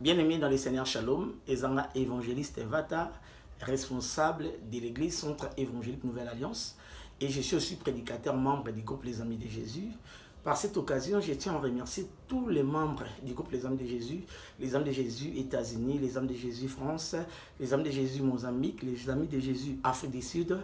Bien-aimé dans le Seigneur Shalom, Ezanga évangéliste Vata, responsable de l'église Centre évangélique Nouvelle Alliance, et je suis aussi prédicateur membre du groupe Les Amis de Jésus. Par cette occasion, je tiens à remercier tous les membres du groupe Les Amis de Jésus, les Amis de Jésus États-Unis, les Amis de Jésus France, les Amis de Jésus Mozambique, les Amis de Jésus Afrique du Sud,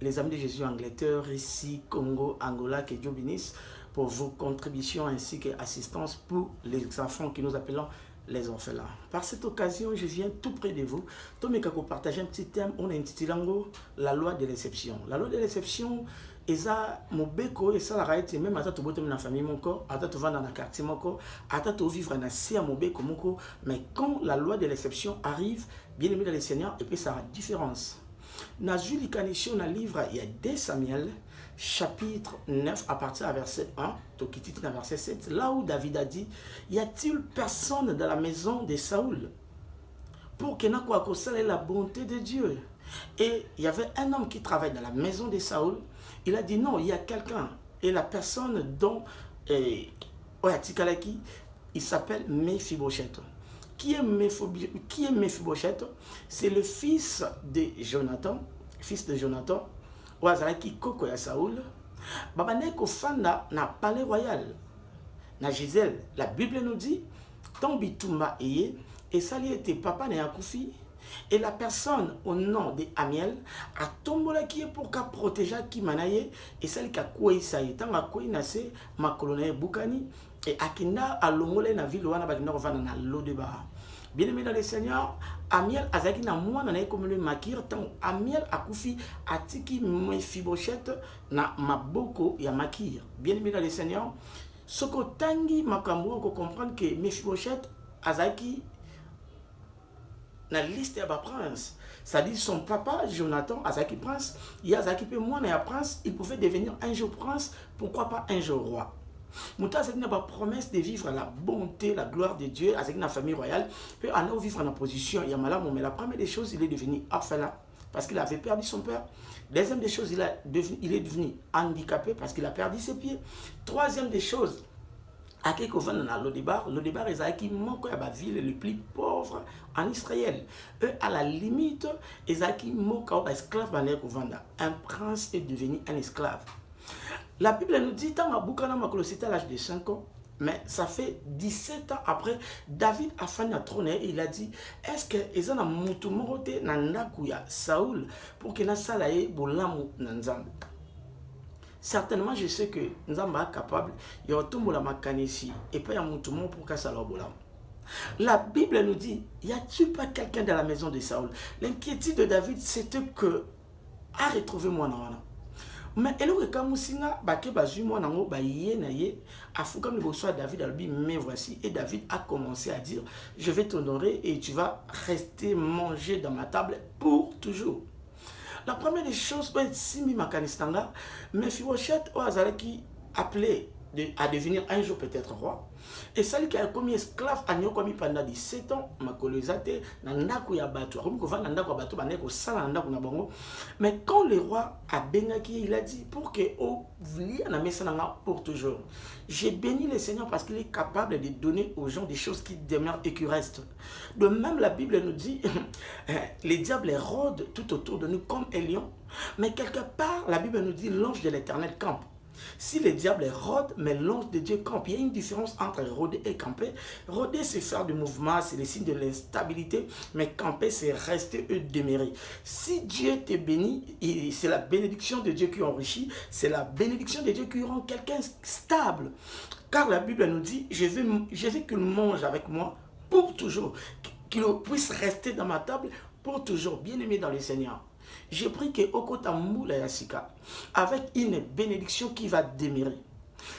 les Amis de Jésus Angleterre, ici Congo, Angola, que Dieu bénisse pour vos contributions ainsi qu'assistance pour les enfants que nous appelons les orphelins. Par cette occasion, je viens tout près de vous. Tomekako partager un petit thème, on a intitulé la loi de l'exception. La loi de l'exception, eza mobeko et ça la réalité même à tout botem dans la famille mon corps, à tout vendre dans le quartier mon corps, à tout vivre dans sia mobeko mon corps. Mais quand la loi de l'exception arrive, bien aimé dans le Seigneur, et puis ça a différence. Dans le livre, il y a 2 Samuel, chapitre 9, à partir du verset 1, verset 7, là où David a dit, y a-t-il personne dans la maison de Saoul pour qu'il ait la bonté de Dieu? Et il y avait un homme qui travaille dans la maison de Saoul, il a dit non, il y a quelqu'un, et la personne dont il s'appelle Mephibosheth. Qui est Mephibosheth? C'est le fils de Jonathan, qui koko ya Saoul. Babane ko fanda na palais royal. Na Gisèle, la Bible nous dit, Tombitumba eye, et ça lui était papa na Yakoufi. Et la personne au nom de Amiel a tombola qui est pour qu'à protéger qui manaye, et celle qui a koué ça y tant a koué nase ma colonne Boukani, et Akinda a longolé na ville wana bakina rovana na Lodeba. Bien aimé dans le Seigneur, Amiel azaki na moi na comme le makir tant Amiel akufi atiki Mephibosheth na maboko ya makir. Bien aimé dans le Seigneur, soko tangi makambo ko comprendre que Mephibosheth azaki na liste ya ba prince. Ça dit son papa Jonathan azaki prince, il azaki pe moi na prince, il pouvait devenir un jour prince, pourquoi pas un jour roi. Mouta c'est une promesse de vivre la bonté, la gloire de Dieu avec une famille royale. Puis aller vivre en position, il y a malade, mais la première des choses, il est devenu orphelin parce qu'il avait perdu son père. Deuxième des choses, il est devenu handicapé parce qu'il a perdu ses pieds. Troisième des choses, à quelque chose dans Lodébar est qui manque la ville le plus pauvre en Israël. Eux, à la limite, ils ont qui manque esclave un prince est devenu un esclave. La Bible nous dit, c'était à l'âge de 5 ans, mais ça fait 17 ans après, David a fait un trône et il a dit, est-ce que ils ont moutumorote nandakuya Saoul pour que na salaye bolamu nanzambe? Certainement, je sais que nous sommes capables, il y a tout la makanesi et pas un moutumon pour que ça bolamu. La Bible nous dit, y a-t-il pas quelqu'un dans la maison de Saoul? L'inquiétude de David, c'était que a retrouvé moi nan. Mais elle aurait comme si baké bazu moi nango ba yé na yé afou comme le bonsoir David albi mais voici et David a commencé à dire je vais t'honorer et tu vas rester manger dans ma table pour toujours. La première des choses c'est si mi makanistanga Mephibosheth o azalaki appelé à devenir un jour peut-être roi. Et celle qui a commis esclave a commis pendant 17 ans, ma colonisate, nandaku ya batu, comme qu'on va nandaku batu, baneko sala nandaku na bongo. Mais quand le roi a bénaki, il a dit pour que au vli na mesananga pour toujours. J'ai béni le Seigneur parce qu'il est capable de donner aux gens des choses qui demeurent et qui restent. De même, la Bible nous dit, les diables rôdent tout autour de nous comme un lion. Mais quelque part, la Bible nous dit l'ange de l'Éternel campe. Si le diable rôde, mais l'ange de Dieu campe. Il y a une différence entre rôder et camper. Rôder, c'est faire du mouvement, c'est le signe de l'instabilité. Mais camper, c'est rester et demeurer. Si Dieu te bénit, c'est la bénédiction de Dieu qui enrichit. C'est la bénédiction de Dieu qui rend quelqu'un stable. Car la Bible nous dit, je veux qu'il mange avec moi pour toujours. Qu'il puisse rester dans ma table pour toujours. Bien-aimé dans le Seigneur. J'ai pris que Okota Moula Yassika avec une bénédiction qui va demeurer.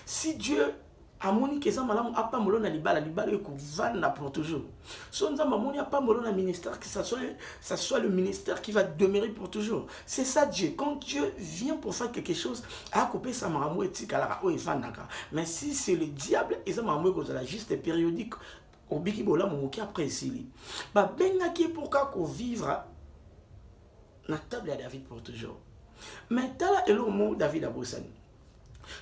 Si Dieu a moni que ça malam a pas molona libala ko vanda pour toujours. Son zamba moni a pas molona ministère que ça soit le ministère qui va demeurer pour toujours. C'est ça Dieu. Quand Dieu vient pour faire quelque chose, a coupé sa maramou etika la o evandaka. Mais si c'est le diable, et ça maramou ko la juste périodique au biki bola mo ki après ici. Ba benga qui pour ko vivre na table à David pour toujours. Mais tala et le mot David a bossani.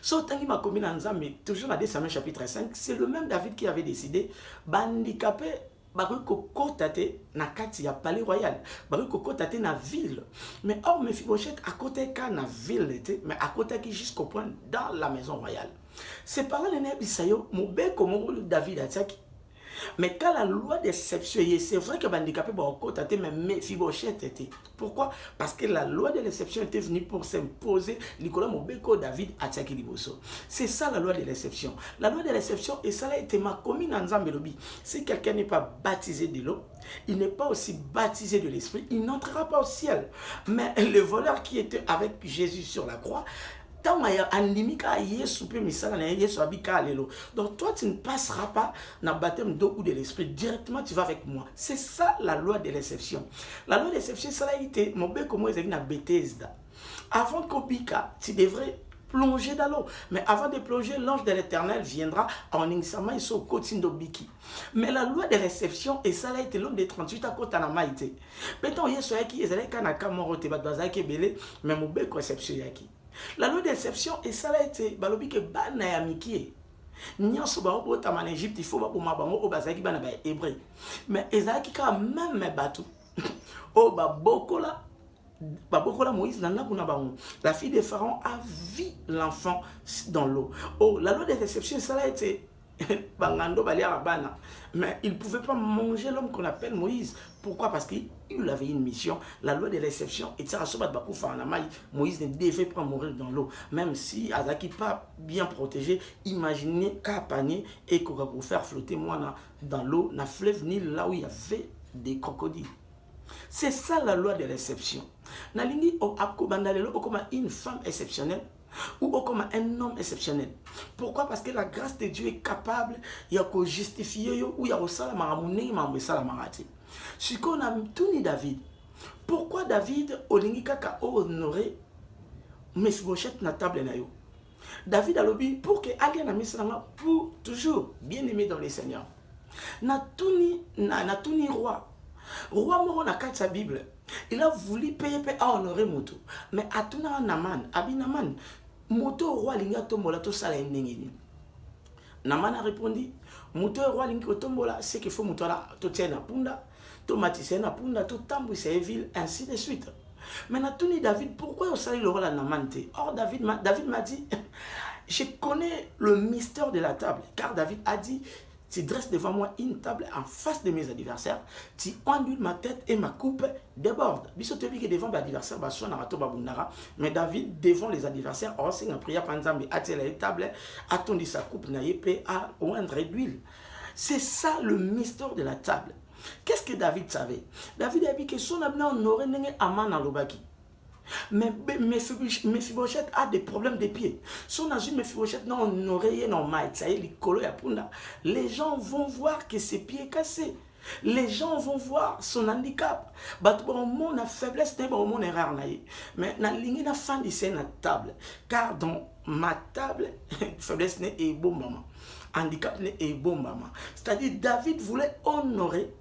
So tangi ma commune en mais toujours dans 2 Samuel chapitre 5, c'est le même David qui avait décidé handicapé bakoki kokota te na kati ya palais royal, bakoki kokota te na ville. Mais or Mephibosheth akotaki ka na ville te, mais akotaki jusqu'au point dans la maison royale. C'est par là que Bisayo mobeko moko David atiaki. Mais quand la loi d'exception, c'est vrai que les handicapés ont mais Mephibosheth était. Pourquoi? Parce que la loi de l'exception était venue pour s'imposer. Nicolas Mobeko David Atiaki Liboso. C'est ça la loi de l'exception. La loi de l'exception, et ça a été ma commune en Zambelobi. Si quelqu'un n'est pas baptisé de l'eau, il n'est pas aussi baptisé de l'esprit, il n'entrera pas au ciel. Mais le voleur qui était avec Jésus sur la croix, donc toi tu ne passeras pas dans le baptême d'eau ou de l'esprit, directement tu vas avec moi. C'est ça la loi de l'exception. La loi de l'exception, ça a été mon bé comme moi Bethesda. Avant qu'Obika, tu devrais plonger dans l'eau. Mais avant de plonger, l'ange de l'Éternel viendra en insama et sur côté d'Obiki. Mais la loi de l'exception, et ça a été l'homme de 38 à côté de la maïté. Maintenant, il y a ceux qui ont été mais mon bé conception yaki. La loi d'exception, et ça a été balobi que bana ya mikie. Nyonso ba obota en Égypte, il faut ba boma bango o bazaki bana ba hébreu. Mais ezaki ka même bateau. O ba bokola Moïse nana kuna bango. La fille de Pharaon a vu l'enfant dans l'eau. Oh, la loi d'exception, ça a été bangando balia bana. Mais il ne pouvait pas manger l'homme qu'on appelle Moïse. Pourquoi? Parce qu'il avait une mission. La loi de l'exception. Et Moïse ne devait pas mourir dans l'eau. Même si Azaki pas bien protégé, imaginez qu'à panier et qu'on va faire flotter moi dans l'eau, dans le fleuve Nil, là où il y avait des crocodiles. C'est ça la loi de l'exception. Nalingi o comme une femme exceptionnelle ou comme un homme exceptionnel. Pourquoi? Parce que la grâce de Dieu est capable de justifier ou de faire ce qu'on a tout ni David. Pourquoi David olingi kaka honoré Mephibosheth na table na yo? David a lobby pour que alien na misanga pour toujours bien aimé dans le Seigneur. Na tuni roi. Roi moro na kati sa Bible. Il a voulu payer à honorer Moto. Mais atuna Naman, Abinaman, Moto roi linga tombola to sala ndengeni. Naman a répondu, Moto roi linga tombola, c'est qu'il faut Moto la to tiena punda, to matisse na punda, to tambu sa ville, ainsi de suite. Mais Natuni David, pourquoi on salue le roi la Naman te? Or David m'a dit, je connais le mystère de la table, car David a dit, tu dresses devant moi une table en face de mes adversaires, tu enduis ma tête et ma coupe déborde. Bisotobi que devant mes adversaires, mais David, devant les adversaires, enseigne en prière, panzambi, attire la table, attendit sa coupe, naïpe, à oindre d'huile. C'est ça le mystère de la table. Qu'est-ce que David savait? David a dit que son amenant n'aurait n'engé aman dans l'obaki. Mais Mephibosheth a des problèmes de pieds. Son âge Mephibosheth non oreiller normal, ça y est, les gens vont voir que ses pieds cassés. Les gens vont voir son handicap. Mon faiblesse n'est pas mon erreur. Mais na ligne na fin de scène table. Car dans ma table, faiblesse n'est pas bon maman. Handicap n'est pas bon maman. C'est-à-dire David voulait honorer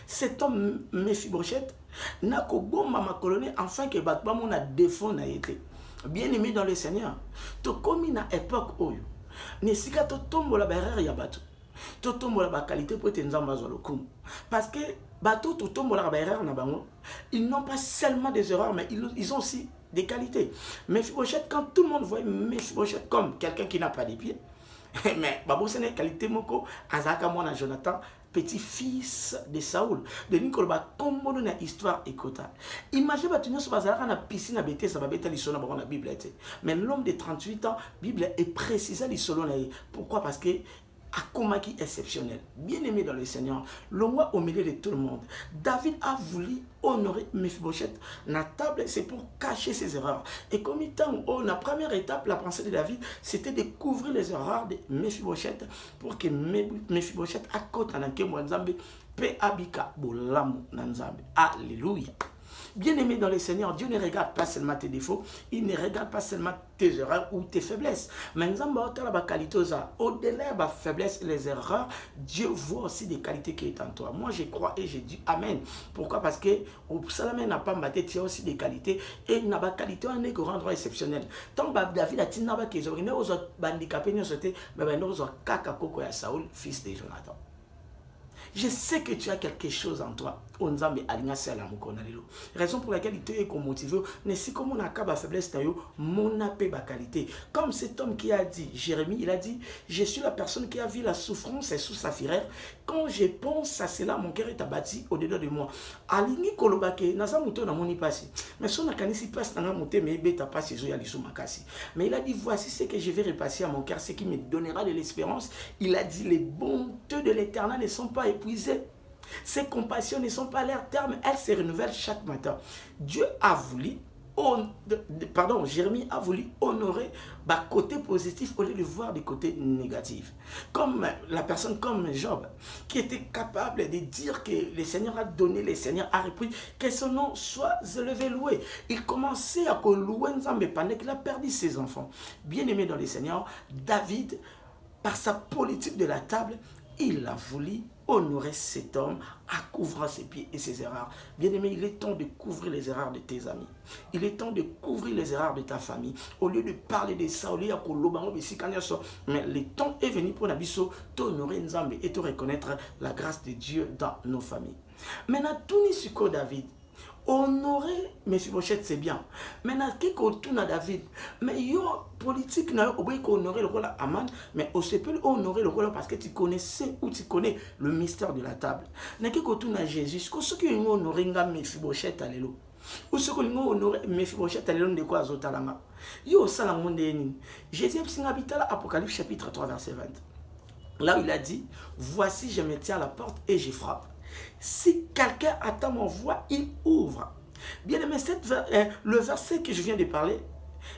cet homme Mephibosheth. Nako bon mama colonie enfin que batba mon a défend na été bien aimé dans le Seigneur. To komi na époque oyo. Ne sika to tombo la barrière ya bato. To tombo la ba qualité pour te nzamba zo lokum. Parce que bato to tombo la barrière na bango, ils n'ont pas seulement des erreurs mais ils ont aussi des qualités. Mephibosheth, quand tout le monde voit Mephibosheth comme quelqu'un qui n'a pas de pieds, mais babo c'est une qualité moko azaka mona Jonathan, petit-fils de Saoul. De Nicolas, comme on a histoire écota. Imaginez que tu as une piscine à Bethesda, ça va être l'histoire dans la Bible. Mais l'homme de 38 ans, la Bible est précisée l'histoire. Pourquoi? Parce que Akomaki exceptionnel, bien aimé dans le Seigneur, le roi au milieu de tout le monde. David a voulu honorer Mephibosheth. La table, c'est pour cacher ses erreurs. Et comme étant, la première étape, la pensée de David, c'était de couvrir les erreurs de Mephibosheth pour que Mephibosheth accote en anke mwanzambe pe abika bolamu nanzambe. Alléluia. Bien-aimé dans le Seigneur, Dieu ne regarde pas seulement tes défauts, il ne regarde pas seulement tes erreurs ou tes faiblesses. Mais au-delà de la faiblesse et les erreurs, Dieu voit aussi des qualités qui sont en toi. Moi, je crois et je dis Amen. Pourquoi? Parce que au Salamé n'a pas maté, tu as aussi des qualités et il n'a pas de qualité, on est grand droit exceptionnel. Tant que David a dit qu'il y a des handicapés, mais il y a Saoul, fils de Jonathan. Je sais que tu as quelque chose en toi. Raison pour laquelle il te est motivé. Mais si comme on a la faiblesse, mon appel ma qualité. Comme cet homme qui a dit, Jérémie, il a dit, je suis la personne qui a vu la souffrance et sous sa fureur. Quand je pense à cela, mon cœur est abattu au-dedans de moi. Alingi kolobake, naza muto na moni pasi. Mais son akanisi passe dans monté, mais beta passe zo ya liso makasi. Mais il a dit, voici ce que je vais repasser à mon cœur, ce qui me donnera de l'espérance. Il a dit, les bontés de l'Éternel ne sont pas épuisées. Ses compassions ne sont pas à leur terme, elles se renouvellent chaque matin. Dieu a voulu, Jérémie a voulu honorer le côté positif au lieu de voir des côtés négatifs. Comme la personne comme Job, qui était capable de dire que le Seigneur a donné, le Seigneur a repris, que son nom soit élevé, loué. Il commençait à louer Nzambe pendant qu'il a perdu ses enfants. Bien aimé dans le Seigneur, David, par sa politique de la table, il a voulu honorer cet homme en couvrant ses pieds et ses erreurs. Bien-aimé, il est temps de couvrir les erreurs de tes amis. Il est temps de couvrir les erreurs de ta famille. Au lieu de parler de ça, au lieu de mais le temps est venu pour Nabiso t'honorer Nzambe et te reconnaître la grâce de Dieu dans nos familles. Maintenant, tout n'est sur David. Honorer Mephibosheth, c'est bien. Maintenant, qu'est-ce qu'on tourne à David? Mais yo, politique, n'a pas honorer le rôle à Aman, mais on se peut honorer le rôle parce que tu connaissais ou tu connais le mystère de la table. N'a qu'est-ce qu'on tourne à Jésus? Ce qui est honoré Mephibosheth, alléluia. Ou ce qui est honoré Mephibosheth, alléluia, de quoi azotalama. Yo, ça la monde est Jésus habite là, Apocalypse chapitre 3, verset 20. Là où il a dit, voici, je me tiens à la porte et je frappe. Si quelqu'un attend mon voix, il ouvre. Bien aimé, le verset que je viens de parler,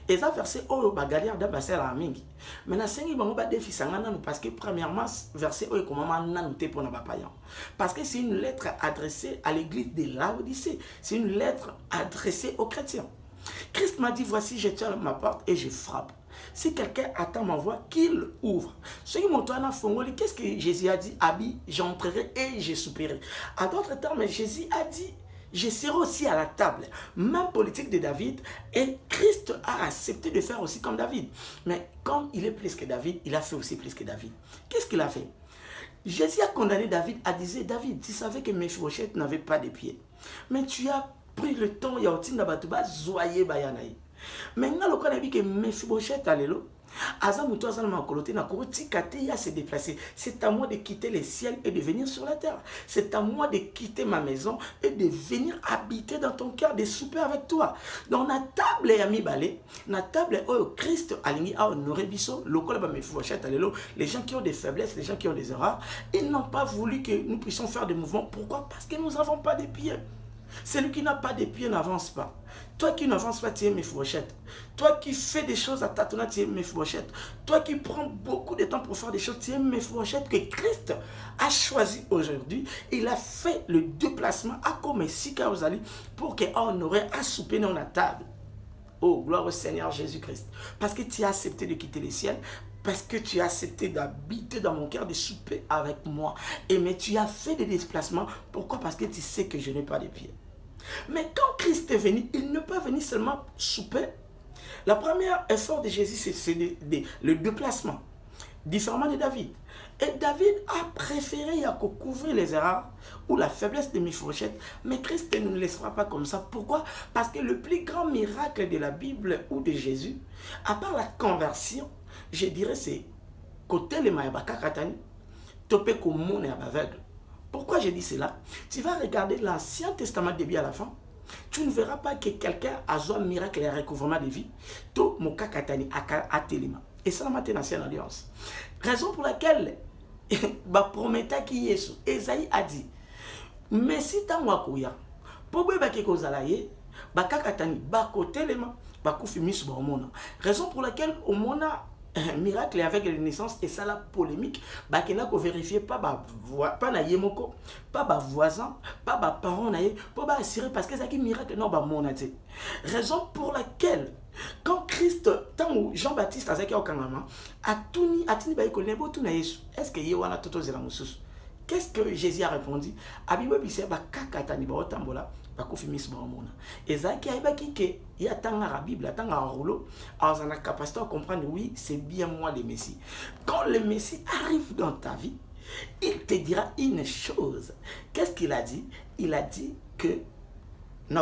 et ça verset oh bagalière d'un verset la mingi. Maintenant c'est il va défi sangana parce que premièrement verset oh comment nanuté pour na payan. Parce que c'est une lettre adressée à l'église de Laodicée. C'est une lettre adressée aux chrétiens. Christ m'a dit voici je tiens à ma porte et je frappe. Si quelqu'un attend ma voix, qu'il ouvre. Ce qui m'ont dit, qu'est-ce que Jésus a dit? Abi, j'entrerai et je souperai. À d'autres termes, Jésus a dit, je serai aussi à la table. Même politique de David, et Christ a accepté de faire aussi comme David. Mais comme il est plus que David, il a fait aussi plus que David. Qu'est-ce qu'il a fait? Jésus a condamné David, a dit, David, tu savais que Mephibosheth n'avait pas de pieds. Mais tu as pris le temps, il y a aussi Nabatuba, Zoye Bayanaï. Maintenant, le cas n'a dit que Mephibosheth, alléluia, Azamuto Azalma Kolote na Koroti Kateya s'est déplacé. C'est à moi de quitter les ciels et de venir sur la terre. C'est à moi de quitter ma maison et de venir habiter dans ton cœur, de souper avec toi. Donc, na table et ami balé, na table où Christ aligné a honoré biso, les gens qui ont des faiblesses, les gens qui ont des erreurs, ils n'ont pas voulu que nous puissions faire des mouvements. Pourquoi? Parce que nous n'avons pas de pieds. Celui qui n'a pas de pieds n'avance pas. Toi qui n'avances pas, tu es Mephibosheth. Toi qui fais des choses à tâtonnant, tu es Mephibosheth. Toi qui prends beaucoup de temps pour faire des choses, tu es Mephibosheth que Christ a choisi aujourd'hui. Il a fait le déplacement à comme Sika Ozali pour qu'il honorer à souper dans la table. Oh, gloire au Seigneur Jésus-Christ. Parce que tu as accepté de quitter les ciels. Parce que tu as accepté d'habiter dans mon cœur, de souper avec moi. Et mais tu as fait des déplacements. Pourquoi? Parce que tu sais que je n'ai pas de pieds. Mais quand Christ est venu, il ne peut venir seulement souper. La première effort de Jésus, c'est le déplacement. Différemment de David. Et David a préféré couvrir les erreurs ou la faiblesse de Mephibosheth. Mais Christ ne nous laissera pas comme ça. Pourquoi? Parce que le plus grand miracle de la Bible ou de Jésus, à part la conversion, je dirais c'est côté les maïbaka katani, topé comme mon et aveugle. Pourquoi je dis cela? Tu vas regarder l'Ancien Testament début à la fin. Tu ne verras pas que quelqu'un a un miracle et un recouvrement de vie. Tout mon kakatani a telema. Et ça, c'est l'ancienne alliance. Raison pour laquelle, promettait qui Yesu, Esaïe a dit, mais si tu as un wakuya, pour que tu aies un kakatani, telema, raison pour laquelle au mona miracle avec la naissance et ça la polémique bah qu'il n'a qu'à vérifier pas na yemoko pas voisin pas parents na pour assurer parce que ça qui miracle non monate raison pour laquelle quand Christ tant Jean-Baptiste avec au kanama atuni ba ikolebo tu na Yesu est-ce que yewana toto zela mususu qu'est-ce que Jésus a répondu abibo bise ba kakatani ba otambola et ça qui a dit que il y a tant la Bible, tant à rouleau, alors on a capacité à comprendre oui, c'est bien moi le Messie. Quand le Messie arrive dans ta vie, il te dira une chose. Qu'est-ce qu'il a dit? Il a dit que mais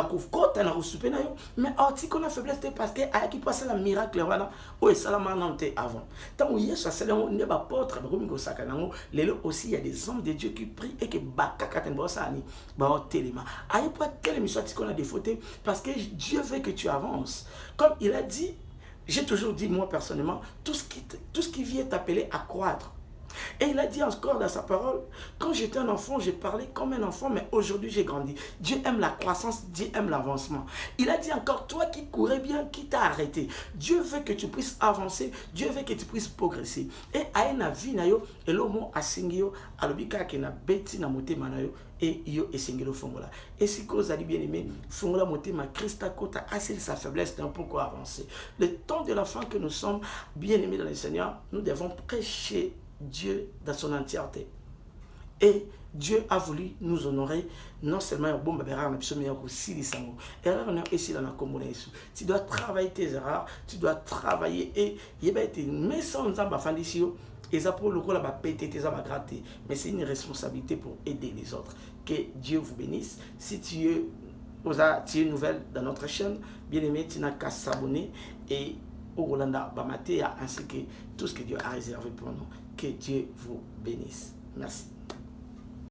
tu connais faiblesse parce que a qui passe la miracle wana o salama nante avant tant yesu asala ne ba porte ba komi ko sakanango lelo aussi il y a des hommes de Dieu qui prient et que baka katen bosani ba telema ayi pas telle soit qu'on a des fautes parce que Dieu veut que tu avances comme il a dit. J'ai toujours dit moi personnellement tout ce qui vient t'appeler à croître. Et il a dit encore dans sa parole, quand j'étais un enfant, j'ai parlé comme un enfant, mais aujourd'hui j'ai grandi. Dieu aime la croissance, Dieu aime l'avancement. Il a dit encore, toi qui courais bien, qui t'a arrêté. Dieu veut que tu puisses avancer, Dieu veut que tu puisses progresser. Et aena vinayo, et l'homme a singio, alobika ke na beti na motema na yo, et yo esengelo fongola. Et si cause a dit bien aimé, fongola motema, Christa kota assez sa faiblesse d'un peu quoi avancer. Le temps de l'enfant que nous sommes, bien aimés dans le Seigneur, nous devons prêcher Dieu dans son entièreté. Et Dieu a voulu nous honorer, non seulement au bon babera, mais aussi les sangs. Erreur on est ici dans la commune. Tu dois travailler tes erreurs, tu dois travailler et il va être mais sans amba fandisio et ça pour le coup là va péter tes amba gratter. Mais c'est une responsabilité pour aider les autres. Que Dieu vous bénisse. Si tu es nouvelle dans notre chaîne, bien aimé, tu n'as qu'à s'abonner et au Rolanda Bamatea ainsi que tout ce que Dieu a réservé pour nous. Que Dieu vous bénisse. Merci.